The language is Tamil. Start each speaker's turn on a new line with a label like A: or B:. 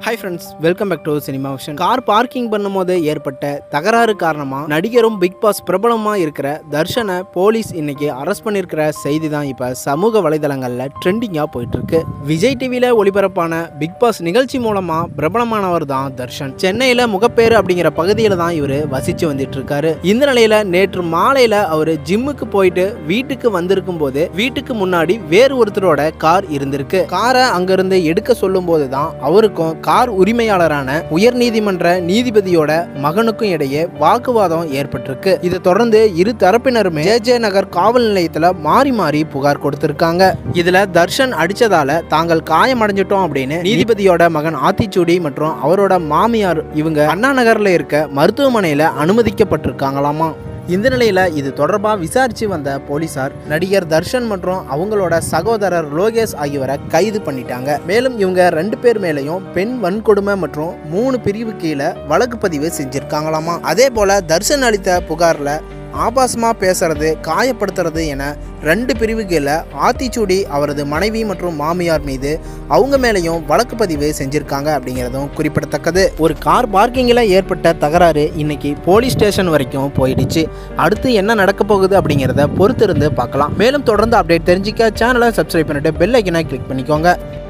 A: Hi friends, welcome back to cinema vision. Car parking பண்ணும்போது ஏற்பட்ட தகராறு காரணமா நடிகரும் பிக் பாஸ் பிரபலமா இருக்கிற தர்ஷனை போலீஸ் இன்னைக்கு அரெஸ்ட் பண்ணியிருக்கிற செய்தி தான் இப்ப சமூக வலைதளங்கள்ல ட்ரெண்டிங்கா போயிட்டு இருக்கு. விஜய் டிவியில ஒளிபரப்பான பிக் பாஸ் நிகழ்ச்சி மூலமா பிரபலமானவர் தான் தர்ஷன். சென்னையில முகப்பேறு அப்படிங்கிற பகுதியில தான் இவரு வசிச்சு வந்துட்டு இருக்காரு. இந்த நிலையில நேற்று மாலையில அவரு ஜிம்முக்கு போயிட்டு வீட்டுக்கு வந்திருக்கும் போது வீட்டுக்கு முன்னாடி வேறு ஒருத்தரோட கார் இருந்திருக்கு. காரை அங்கிருந்து எடுக்க சொல்லும் போதுதான் அவருக்கும் கார் உரிமையாளரான உயர் நீதிமன்ற நீதிபதியோட மகனுக்கும் இடையே வாக்குவாதம் ஏற்பட்டிருக்கு. இதை தொடர்ந்து இரு தரப்பினருமே ஜே நகர் காவல் நிலையத்துல மாறி மாறி புகார் கொடுத்திருக்காங்க. இதுல தர்ஷன் அடிச்சதால தாங்கள் காயமடைஞ்சிட்டோம் அப்படின்னு நீதிபதியோட மகன் ஆத்திச்சூடி மற்றும் அவரோட மாமியார் இவங்க அண்ணா நகர்ல இருக்க மருத்துவமனையில அனுமதிக்கப்பட்டிருக்காங்களாமா. இந்த நிலையில இது தொடர்பாக விசாரிச்சு வந்த போலீசார் நடிகர் தர்ஷன் மற்றும் அவங்களோட சகோதரர் லோகேஷ் ஆகியோரை கைது பண்ணிட்டாங்க. மேலும் இவங்க 2 பேர் மேலையும் பெண் வன்கொடுமை மற்றும் 3 பிரிவு கீழே வழக்கு பதிவு செஞ்சிருக்காங்களாமா. அதே போல தர்ஷன் அளித்த புகார்ல ஆபாசமா பேசுறது, காயப்படுத்துறது என 2 பிரிவு கீழே ஆத்திச்சூடி அவரது மனைவி மற்றும் மாமியார் மீது அவங்க மேலையும் வழக்கு பதிவு செஞ்சிருக்காங்க அப்படிங்கிறதும் குறிப்பிடத்தக்கது. ஒரு கார் பார்க்கிங்கில் ஏற்பட்ட தகராறு இன்னைக்கு போலீஸ் ஸ்டேஷன் வரைக்கும் போயிடுச்சு. அடுத்து என்ன நடக்க போகுது அப்படிங்கிறத பொறுத்திருந்து பார்க்கலாம். மேலும் தொடர்ந்து அப்டேட் தெரிஞ்சுக்க சேனலை சப்ஸ்கிரைப் பண்ணிட்டு பெல் ஐக்கனை கிளிக் பண்ணிக்கோங்க.